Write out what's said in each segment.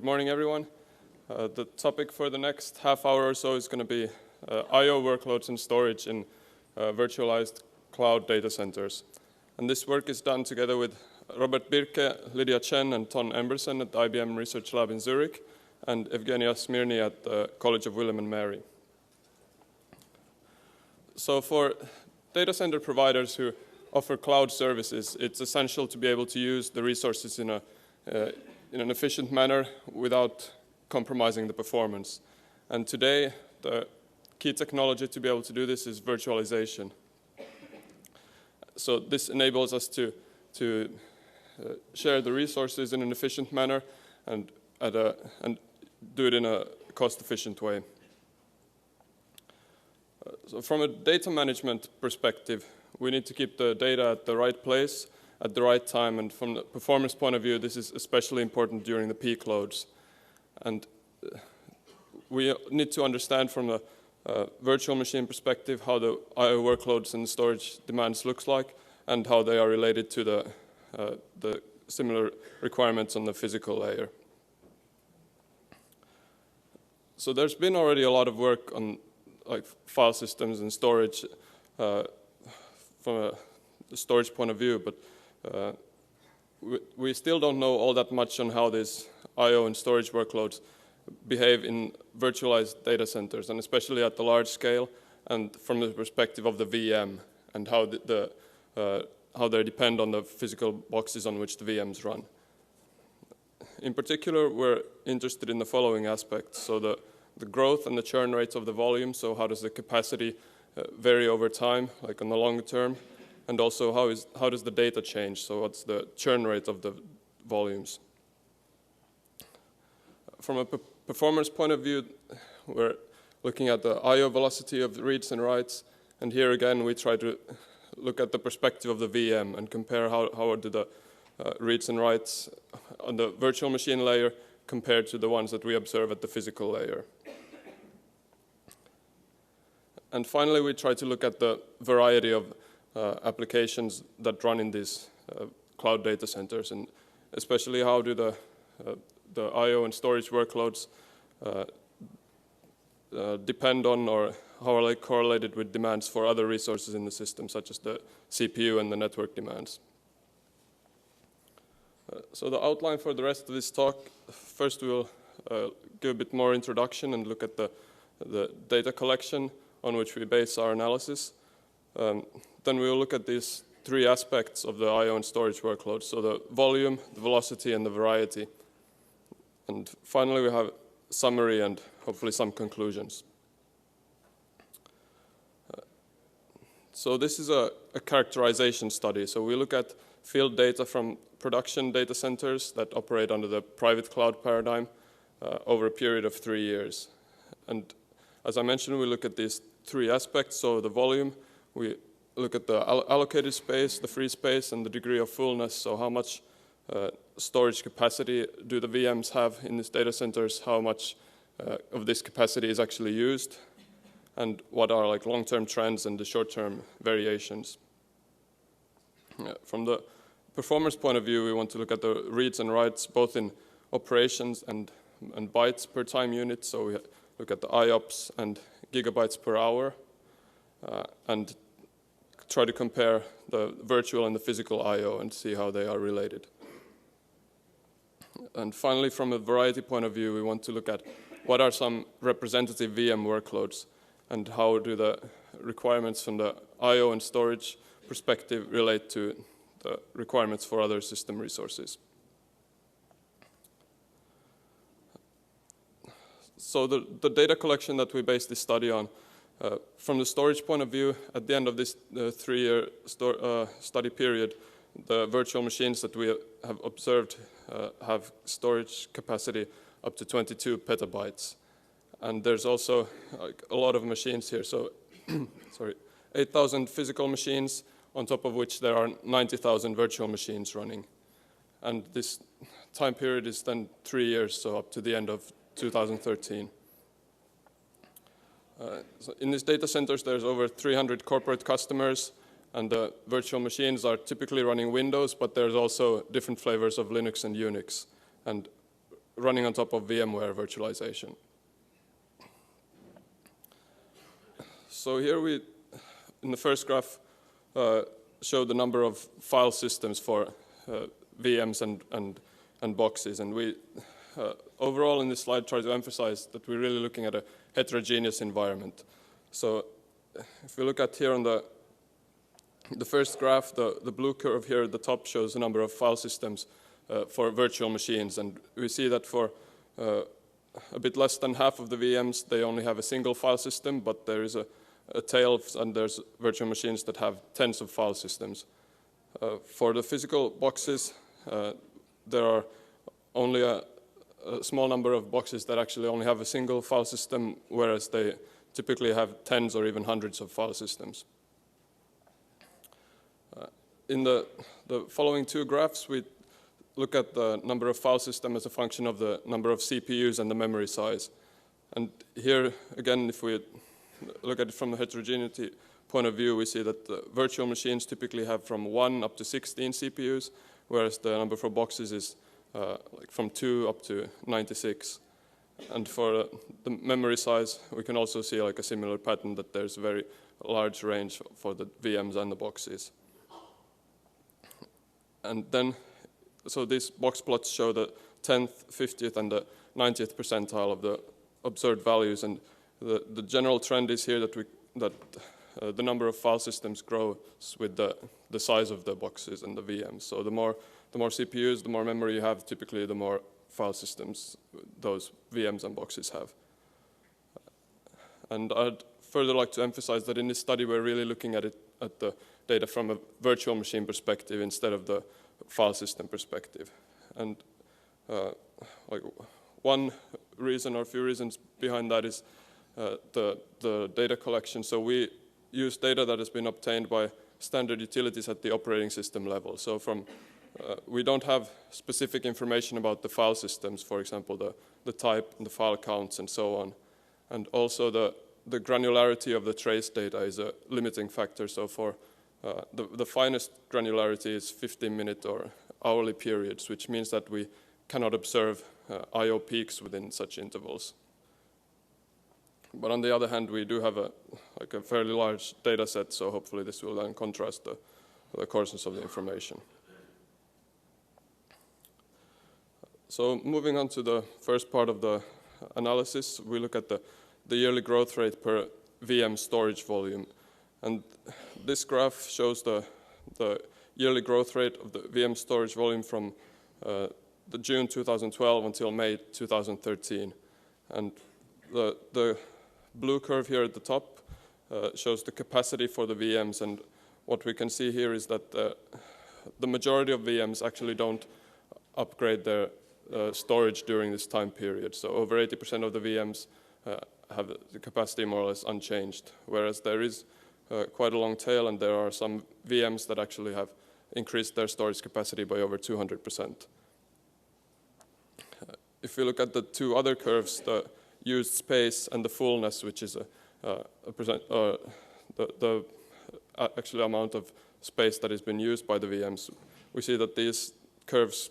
Good morning, everyone. The topic for the next half hour or so is going to be I/O workloads and storage in virtualized cloud data centers. And this work is done together with Robert Birke, Lydia Chen, and Engbersen at the IBM Research Lab in Zurich, and Evgenia Smirni at the College of William and Mary. So for data center providers who offer cloud services, it's essential to be able to use the resources in an efficient manner without compromising the performance. And today, the key technology to be able to do this is virtualization. So this enables us to share the resources in an efficient manner and do it in a cost-efficient way. So from a data management perspective, we need to keep the data at the right place at the right time, and from the performance point of view, this is especially important during the peak loads. And we need to understand from a virtual machine perspective how the I/O workloads and storage demands looks like, and how they are related to the similar requirements on the physical layer. So there's been already a lot of work on like file systems and storage from a storage point of view, but we still don't know all that much on how these I/O and storage workloads behave in virtualized data centers, and especially at the large scale, and from the perspective of the VM, and how how they depend on the physical boxes on which the VMs run. In particular, we're interested in the following aspects. So the growth and the churn rates of the volume, so how does the capacity vary over time, like on the longer term, and also how does the data change, so what's the churn rate of the volumes. From a performance point of view, we're looking at the I/O velocity of reads and writes, and here again we try to look at the perspective of the VM and compare how do the reads and writes on the virtual machine layer compared to the ones that we observe at the physical layer. And finally, we try to look at the variety of applications that run in these cloud data centers, and especially how do the I/O and storage workloads depend on, or how are they correlated with demands for other resources in the system, such as the CPU and the network demands. So the outline for the rest of this talk, first we will give a bit more introduction and look at the data collection on which we base our analysis. Then we will look at these three aspects of the I/O and storage workload, so the volume, the velocity, and the variety. And finally, we have a summary and hopefully some conclusions. So this is a characterization study. So we look at field data from production data centers that operate under the private cloud paradigm over a period of 3 years. And as I mentioned, we look at these three aspects. So the volume, we look at the allocated space, the free space, and the degree of fullness. So how much storage capacity do the VMs have in these data centers? How much of this capacity is actually used? And what are like long-term trends and the short-term variations? From the performance point of view, we want to look at the reads and writes both in operations and bytes per time unit. So we look at the IOPS and gigabytes per hour, and try to compare the virtual and the physical I/O and see how they are related. And finally, from a variety point of view, we want to look at what are some representative VM workloads and how do the requirements from the I/O and storage perspective relate to the requirements for other system resources. So the data collection that we base this study on, from the storage point of view, at the end of this 3-year study period, the virtual machines that we have observed have storage capacity up to 22 petabytes. And there's also a lot of machines here, so 8,000 physical machines, on top of which there are 90,000 virtual machines running. And this time period is then 3 years, so up to the end of 2013. So in these data centers, there's over 300 corporate customers, and the virtual machines are typically running Windows, but there's also different flavors of Linux and Unix. And running on top of VMware virtualization. So here we, in the first graph, show the number of file systems for VMs and boxes. And we, overall in this slide, try to emphasize that we're really looking at a heterogeneous environment. So if we look at here on the first graph, the blue curve here at the top shows the number of file systems for virtual machines. And we see that for a bit less than half of the VMs, they only have a single file system, but there is a tail, and there's virtual machines that have tens of file systems. For the physical boxes, there are only a small number of boxes that actually only have a single file system, whereas they typically have tens or even hundreds of file systems. In the following two graphs, we look at the number of file systems as a function of the number of CPUs and the memory size. And here, again, if we look at it from the heterogeneity point of view, we see that the virtual machines typically have from 1 up to 16 CPUs, whereas the number for boxes is like from 2 up to 96. And for the memory size, we can also see like a similar pattern, that there's a very large range for the VMs and the boxes. And then, so these box plots show the 10th, 50th, and the 90th percentile of the observed values. And the general trend is here that the number of file systems grows with the size of the boxes and the VMs. So the more CPUs, the more memory you have, typically the more file systems those VMs and boxes have. And I'd further like to emphasize that in this study we're really looking at the data from a virtual machine perspective instead of the file system perspective. And like one reason or a few reasons behind that is the data collection. So we use data that has been obtained by standard utilities at the operating system level. So from we don't have specific information about the file systems, for example, the type and the file counts and so on. And also the granularity of the trace data is a limiting factor. So for the finest granularity is 15-minute or hourly periods, which means that we cannot observe I/O peaks within such intervals. But on the other hand, we do have a fairly large data set, so hopefully this will then contrast the coarseness of the information. So moving on to the first part of the analysis, we look at the yearly growth rate per VM storage volume. And this graph shows the yearly growth rate of the VM storage volume from the June 2012 until May 2013. And the blue curve here at the top shows the capacity for the VMs, and what we can see here is that the majority of VMs actually don't upgrade their storage during this time period. So over 80% of the VMs have the capacity more or less unchanged, whereas there is quite a long tail, and there are some VMs that actually have increased their storage capacity by over 200%. If we look at the two other curves, the used space and the fullness, which is the actual amount of space that has been used by the VMs, we see that these curves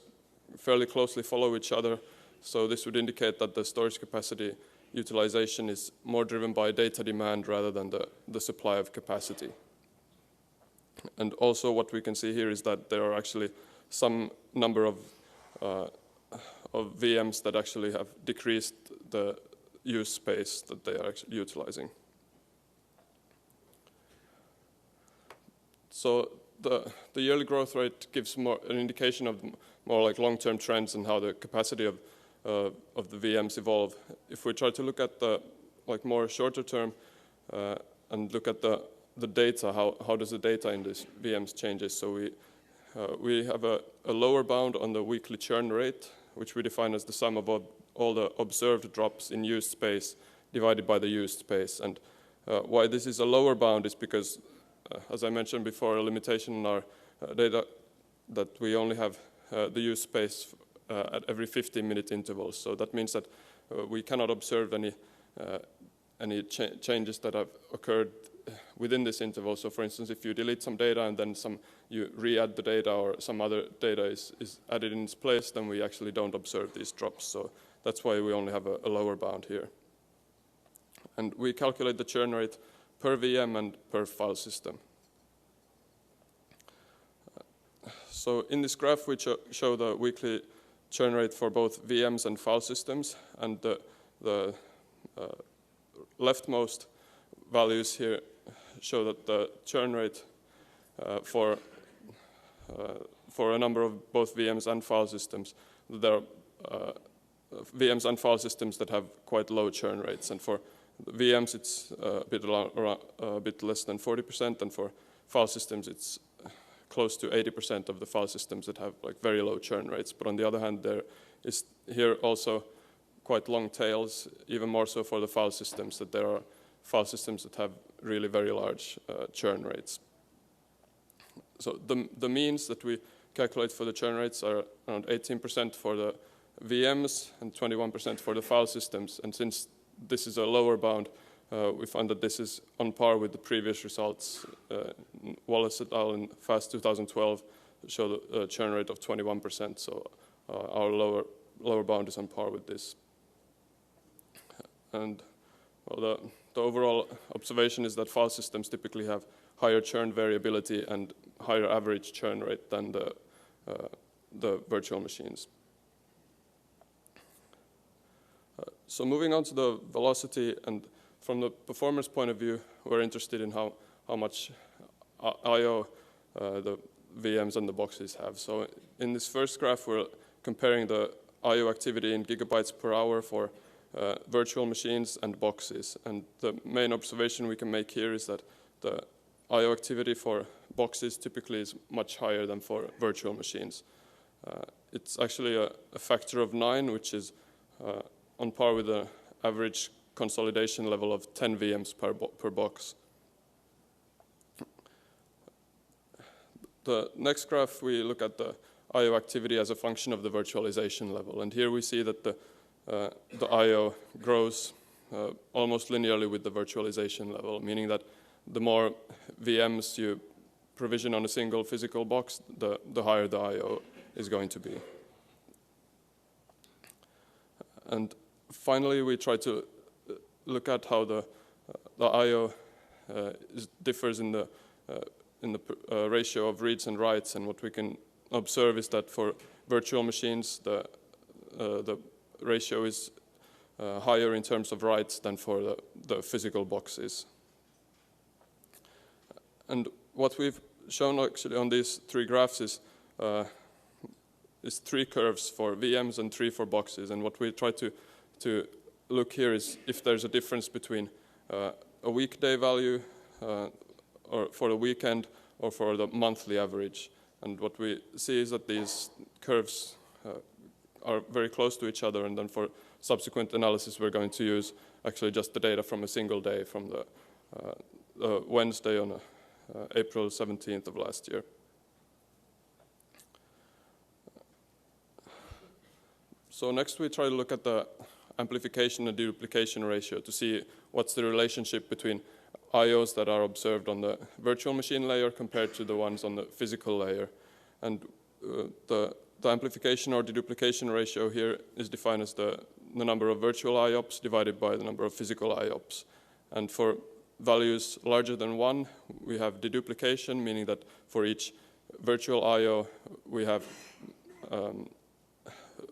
fairly closely follow each other. So this would indicate that the storage capacity utilization is more driven by data demand rather than the supply of capacity. And also what we can see here is that there are actually some number of VMs that actually have decreased the use space that they are actually utilizing. So the yearly growth rate gives an indication of more like long-term trends and how the capacity of the VMs evolve. If we try to look at the more shorter term and look at the data, how does the data in these VMs changes? So we have a lower bound on the weekly churn rate, which we define as the sum of all the observed drops in used space divided by the used space. And why this is a lower bound is because, as I mentioned before, a limitation in our data that we only have the used space at every 15-minute intervals. So that means that we cannot observe any changes that have occurred within this interval. So for instance, if you delete some data and then you re-add the data or some other data is added in its place, then we actually don't observe these drops. So that's why we only have a lower bound here. And we calculate the churn rate per VM and per file system. So in this graph, we show the weekly churn rate for both VMs and file systems, and the leftmost values here show that the churn rate for a number of both VMs and file systems, there are VMs and file systems that have quite low churn rates, and for VMs it's a bit less than 40%, and for file systems it's close to 80% of the file systems that have like very low churn rates. But on the other hand, there is here also quite long tails, even more so for the file systems, that there are file systems that have really very large churn rates. So the means that we calculate for the churn rates are around 18% for the VMs and 21% for the file systems. And since this is a lower bound, we found that this is on par with the previous results. Wallace et al. In FAST 2012 showed a churn rate of 21%, so our lower bound is on par with this. And well, the overall observation is that file systems typically have higher churn variability and higher average churn rate than the virtual machines. So moving on to the velocity, and from the performance point of view, we're interested in how much I/O the VMs and the boxes have. So in this first graph, we're comparing the I/O activity in gigabytes per hour for virtual machines and boxes. And the main observation we can make here is that the I/O activity for boxes typically is much higher than for virtual machines. It's actually a factor of 9, which is on par with the average consolidation level of 10 VMs per box. The next graph, we look at the I/O activity as a function of the virtualization level. And here we see that the I/O grows almost linearly with the virtualization level, meaning that the more VMs you provision on a single physical box, the higher the I/O is going to be. And finally, we try to look at how the I/O differs in the ratio of reads and writes. And what we can observe is that for virtual machines, the ratio is higher in terms of writes than for the physical boxes. And what we've shown actually on these three graphs is 3 curves for VMs and 3 for boxes. And what we try to look here is if there's a difference between a weekday value or for the weekend or for the monthly average. And what we see is that these curves are very close to each other, and then for subsequent analysis we're going to use actually just the data from a single day, from the Wednesday on April 17th of last year. So next we try to look at the amplification and deduplication ratio to see what's the relationship between I/Os that are observed on the virtual machine layer compared to the ones on the physical layer. And the amplification or deduplication ratio here is defined as the number of virtual IOPS divided by the number of physical IOPS. And for values larger than 1, we have deduplication, meaning that for each virtual I/O we have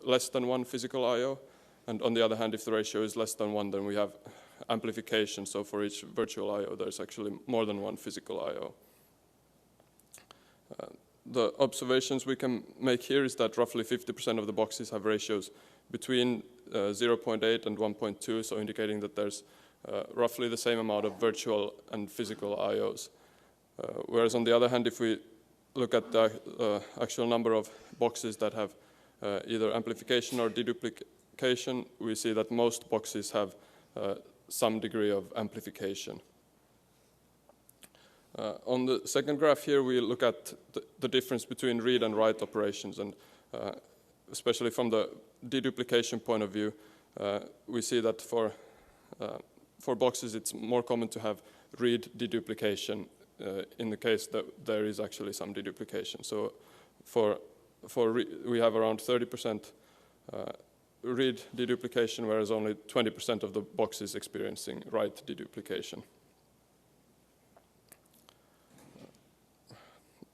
less than 1 physical I/O. And on the other hand, if the ratio is less than 1, then we have amplification. So for each virtual I/O, there's actually more than 1 physical I/O. The observations we can make here is that roughly 50% of the boxes have ratios between 0.8 and 1.2, so indicating that there's roughly the same amount of virtual and physical I/Os. Whereas on the other hand, if we look at the actual number of boxes that have either amplification or deduplication, we see that most boxes have some degree of amplification. On the second graph here, we look at the difference between read and write operations, and especially from the deduplication point of view, we see that for boxes it's more common to have read deduplication in the case that there is actually some deduplication. So we have around 30% read deduplication, whereas only 20% of the box is experiencing write deduplication.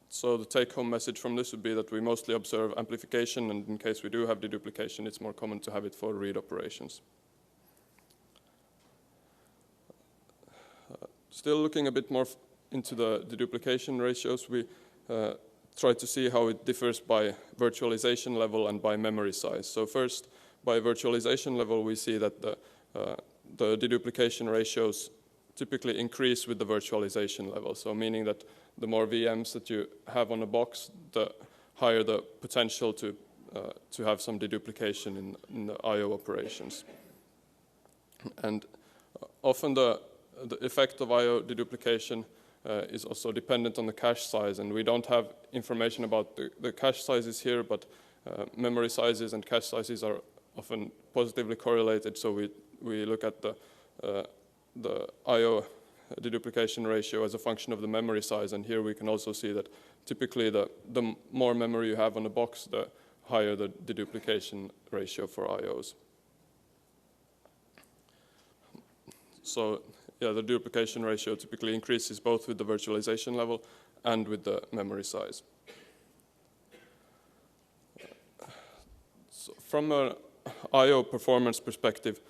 So the take-home message from this would be that we mostly observe amplification, and in case we do have deduplication, it's more common to have it for read operations. Still looking a bit more into the deduplication ratios, we try to see how it differs by virtualization level and by memory size. So first, by virtualization level, we see that the deduplication ratios typically increase with the virtualization level. So meaning that the more VMs that you have on a box, the higher the potential to have some deduplication in the I/O operations. And often the effect of I/O deduplication is also dependent on the cache size, and we don't have information about the cache sizes here, but memory sizes and cache sizes are often positively correlated. So we look at the I/O deduplication ratio as a function of the memory size, and here we can also see that typically the more memory you have on a box, the higher the deduplication ratio for I/Os. So yeah, the deduplication ratio typically increases both with the virtualization level and with the memory size. So from an I/O performance perspective,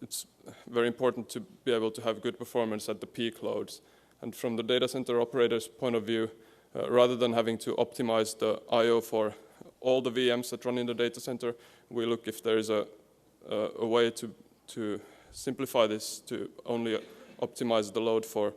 it's very important to be able to have good performance at the peak loads. And from the data center operator's point of view, rather than having to optimize the I/O for all the VMs that run in the data center, we look if there is a way to simplify this to only optimize the load for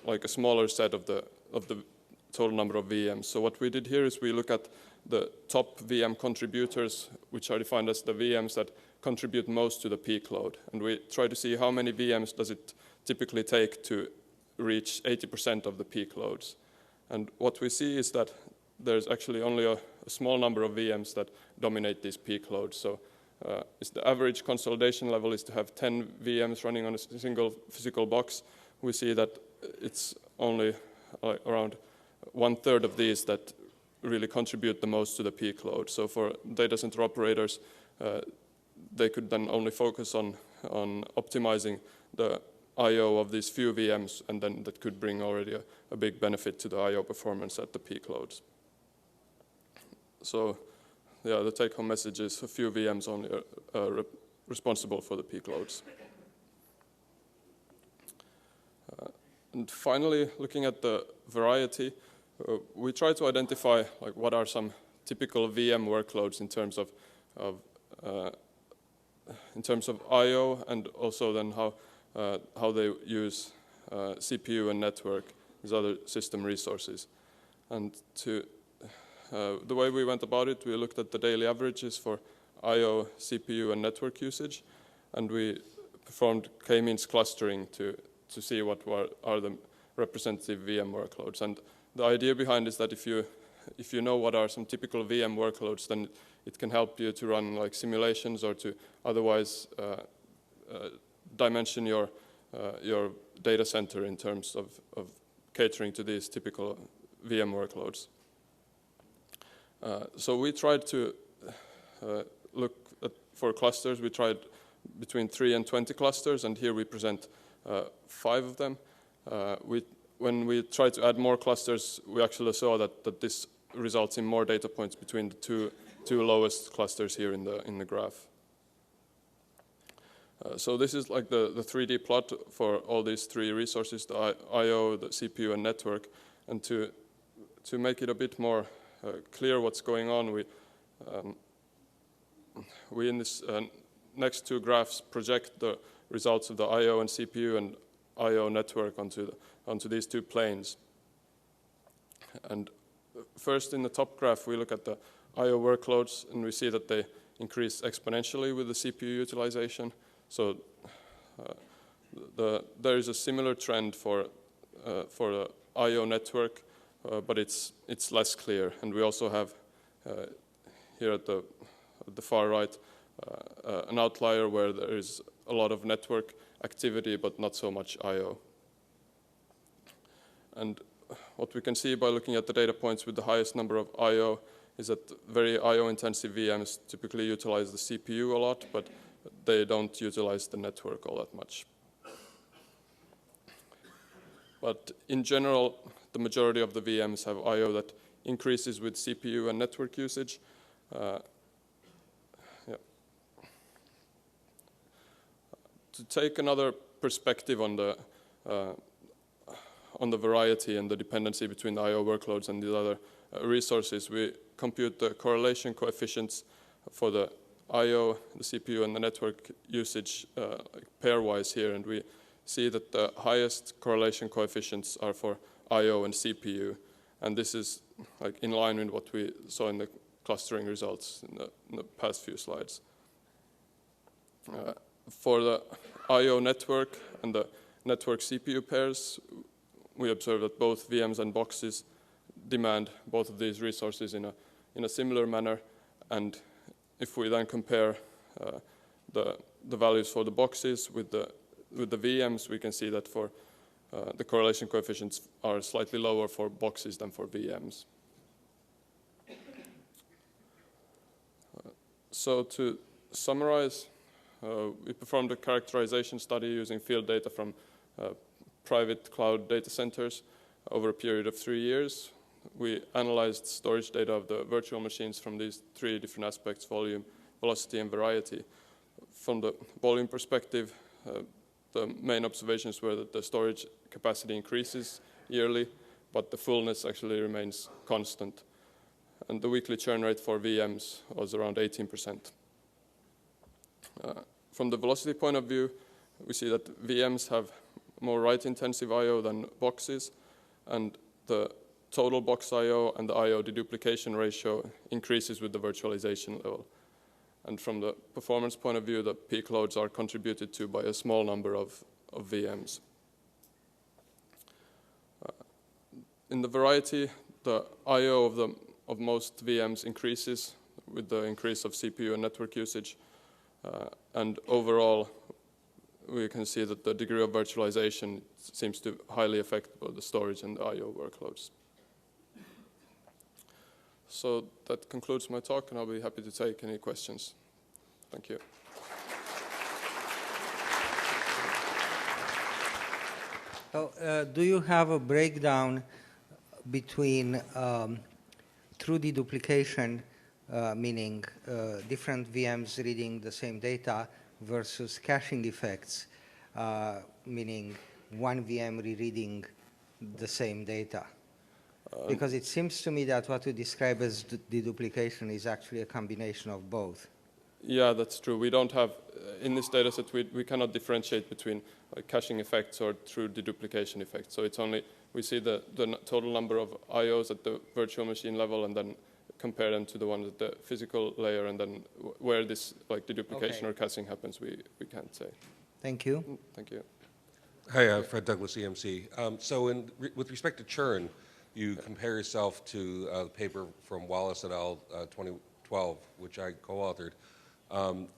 like a smaller set of the total number of VMs. So what we did here is we look at the top VM contributors, which are defined as the VMs that contribute most to the peak load. And we try to see how many VMs does it typically take to reach 80% of the peak loads. And what we see is that there's actually only a small number of VMs that dominate these peak loads. So the average consolidation level is to have 10 VMs running on a single physical box. We see that it's only around 1/3 of these that really contribute the most to the peak load. So for data center operators, they could then only focus on optimizing the I/O of these few VMs, and then that could bring already a big benefit to the I/O performance at the peak loads. So yeah, the take-home message is a few VMs only are responsible for the peak loads. And finally, looking at the variety, we try to identify like what are some typical VM workloads in terms of I/O, and also then how they use CPU and network, these other system resources. And the way we went about it, we looked at the daily averages for I/O, CPU, and network usage, and we performed k-means clustering to see what are the representative VM workloads. And the idea behind is that if you know what are some typical VM workloads, then it can help you to run like simulations or to otherwise dimension your data center in terms of catering to these typical VM workloads. So we tried to look for clusters. We tried between 3 and 20 clusters, and here we present 5 of them. When we tried to add more clusters, we actually saw that this results in more data points between the two lowest clusters here in the graph. So this is like the 3D plot for all these 3 resources, the I/O, the CPU, and network. And to make it a bit more clear what's going on, we in this next 2 graphs project the results of the I/O and CPU and I/O network onto these 2 planes. And first, in the top graph, we look at the I/O workloads, and we see that they increase exponentially with the CPU utilization. So there is a similar trend for the I/O network, but it's less clear. And we also have here at the far right an outlier where there is a lot of network activity, but not so much I/O. And what we can see by looking at the data points with the highest number of I/O is that very I/O-intensive VMs typically utilize the CPU a lot, but they don't utilize the network all that much. But in general, the majority of the VMs have I/O that increases with CPU and network usage. To take another perspective on the variety and the dependency between the I/O workloads and the other resources, we compute the correlation coefficients for the I/O, the CPU, and the network usage pairwise here, and we see that the highest correlation coefficients are for I/O and CPU, and this is like in line with what we saw in the clustering results in the past few slides. For the I/O network and the network CPU pairs, we observe that both VMs and boxes demand both of these resources in a similar manner, and if we then compare the values for the boxes with the VMs, we can see that for the correlation coefficients are slightly lower for boxes than for VMs. So to summarize, we performed a characterization study using field data from private cloud data centers over a period of 3 years. We analyzed storage data of the virtual machines from these 3 different aspects: volume, velocity, and variety. From the volume perspective, the main observations were that the storage capacity increases yearly, but the fullness actually remains constant. And the weekly churn rate for VMs was around 18%. From the velocity point of view, we see that VMs have more write-intensive I/O than boxes, and the total box I/O and the I/O deduplication ratio increases with the virtualization level. And from the performance point of view, the peak loads are contributed to by a small number of VMs. In the variety, the I/O of most VMs increases with the increase of CPU and network usage. And overall, we can see that the degree of virtualization seems to highly affect both the storage and the I/O workloads. So that concludes my talk, and I'll be happy to take any questions. Thank you. So, do you have a breakdown between true deduplication, meaning different VMs reading the same data, versus caching effects, meaning one VM rereading the same data? Because it seems to me that what you describe as deduplication is actually a combination of both. Yeah, that's true. We don't have, in this data set, we cannot differentiate between caching effects or true deduplication effects. So it's only, we see the total number of I/Os at the virtual machine level and then compare them to the ones at the physical layer, and then where this like deduplication or caching happens, we can't say. Thank you. Thank you. Hi, Fred Douglas, EMC. So with respect to churn, you compare yourself to the paper from Wallace et al. 2012, which I co-authored,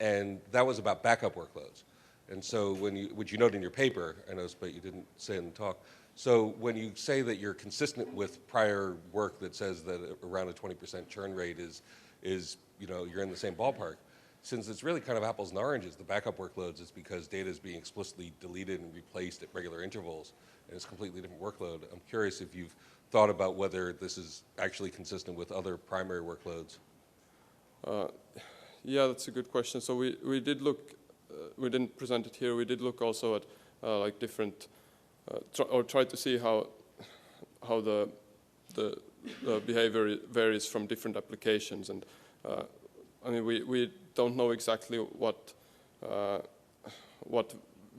and that was about backup workloads. And so which you note in your paper, I noticed, but you didn't say it in the talk. So when you say that you're consistent with prior work that says that around a 20% churn rate is you're in the same ballpark, since it's really kind of apples and oranges, the backup workloads is because data is being explicitly deleted and replaced at regular intervals, and it's a completely different workload. I'm curious if you've thought about whether this is actually consistent with other primary workloads. Yeah, that's a good question. So we did look, we didn't present it here, we did look also at like different, or tried to see how the behavior varies from different applications. And I mean, we don't know exactly what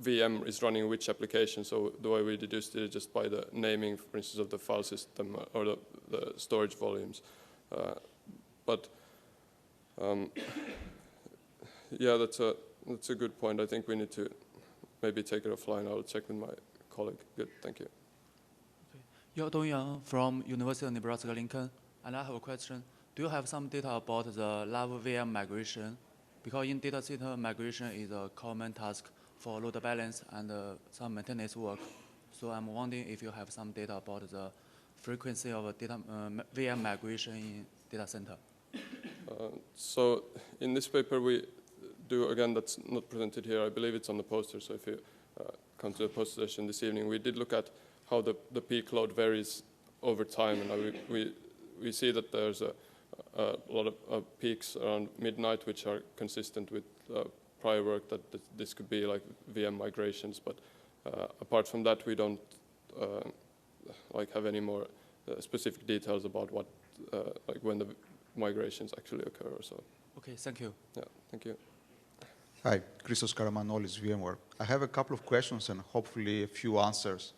VM is running which application, so the way we deduced it is just by the naming, for instance, of the file system or the storage volumes. Yeah, that's a good point. I think we need to maybe take it offline. I'll check with my colleague. Good, thank you. Okay. Dong from University of Nebraska-Lincoln, and I have a question. Do you have some data about the live VM migration? Because in data center, migration is a common task for load balance and some maintenance work. So I'm wondering if you have some data about the frequency of VM migration in data center. So in this paper we do, again, that's not presented here. I believe it's on the poster, so if you come to the poster session this evening, we did look at how the peak load varies over time, and we see that there's a lot of peaks around midnight, which are consistent with prior work that this could be like VM migrations. But apart from that, we don't like have any more specific details about what like when the migrations actually occur or so. Okay, thank you. Yeah, thank you. Hi, Christos Karamanolis, VMware. I have a couple of questions and hopefully a few answers.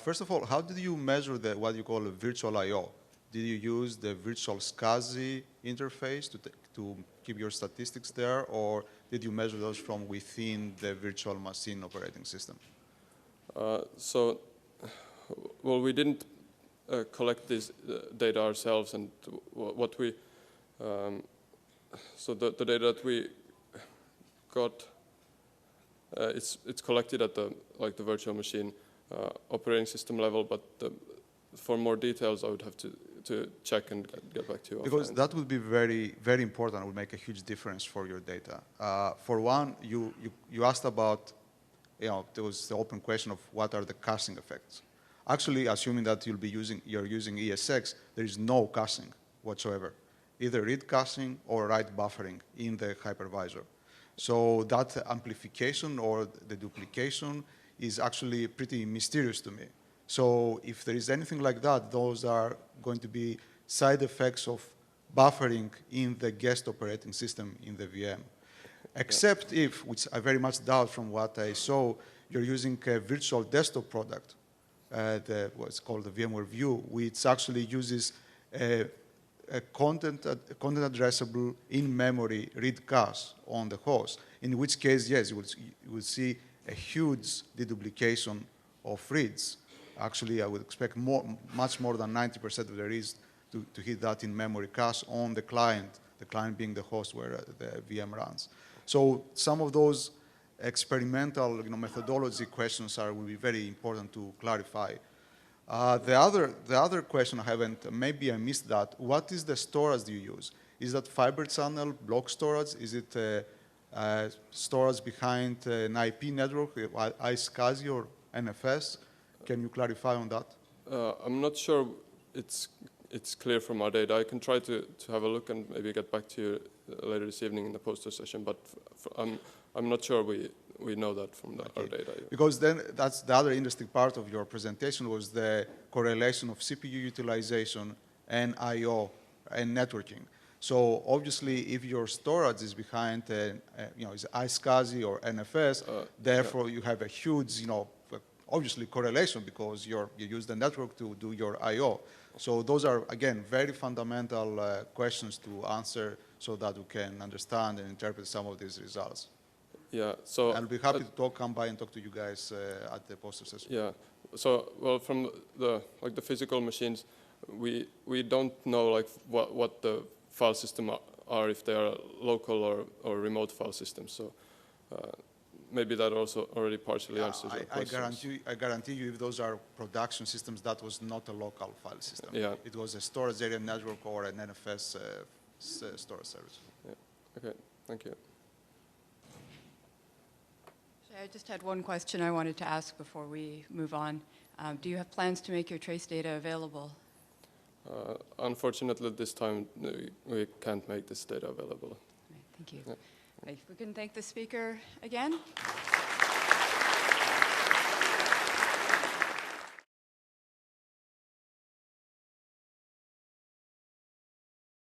First of all, how did you measure what you call a virtual I/O? Did you use the virtual SCSI interface to keep your statistics there, or did you measure those from within the virtual machine operating system? Well, we didn't collect this data ourselves, and what we so the data that we got, it's collected at the virtual machine operating system level, but for more details I would have to check and get back to you. Because that would be very, very important. It would make a huge difference for your data. For one, you asked about, there was the open question of what are the caching effects. Actually, assuming that you're using ESX, there is no caching whatsoever, either read caching or write buffering in the hypervisor. So that amplification or the duplication is actually pretty mysterious to me. So if there is anything like that, those are going to be side effects of buffering in the guest operating system in the VM. Except if, which I very much doubt from what I saw, you're using a virtual desktop product, what's called the VMware View, which actually uses a content addressable in-memory read cache on the host, in which case, yes, you will see a huge deduplication of reads. Actually, I would expect much more than 90% of the reads to hit that in-memory cache on the client being the host where the VM runs. So some of those experimental methodology questions will be very important to clarify. The other question I have, and maybe I missed that, what is the storage you use? Is that fiber channel, block storage? Is it storage behind an IP network, iSCSI or NFS? Can you clarify on that? I'm not sure it's clear from our data. I can try to have a look and maybe get back to you later this evening in the poster session, but I'm not sure we know that from our data. Because then that's the other interesting part of your presentation was the correlation of CPU utilization and I/O and networking. So obviously, if your storage is behind, is iSCSI or NFS, therefore you have a huge, obviously correlation because you use the network to do your I/O. So those are, again, very fundamental questions to answer so that we can understand and interpret some of these results. Yeah, so I'll be happy to come by and talk to you guys at the poster session. Yeah, so well, from the physical machines, we don't know what the file system are if they are local or remote file systems. So maybe that also already partially answers your question. I guarantee you, if those are production systems, that was not a local file system. Yeah. It was a storage area network or an NFS storage service. Yeah. Okay. Thank you. I just had one question I wanted to ask before we move on. Do you have plans to make your trace data available? Unfortunately, at this time, we can't make this data available. Right, thank you. Yeah. If we can thank the speaker again.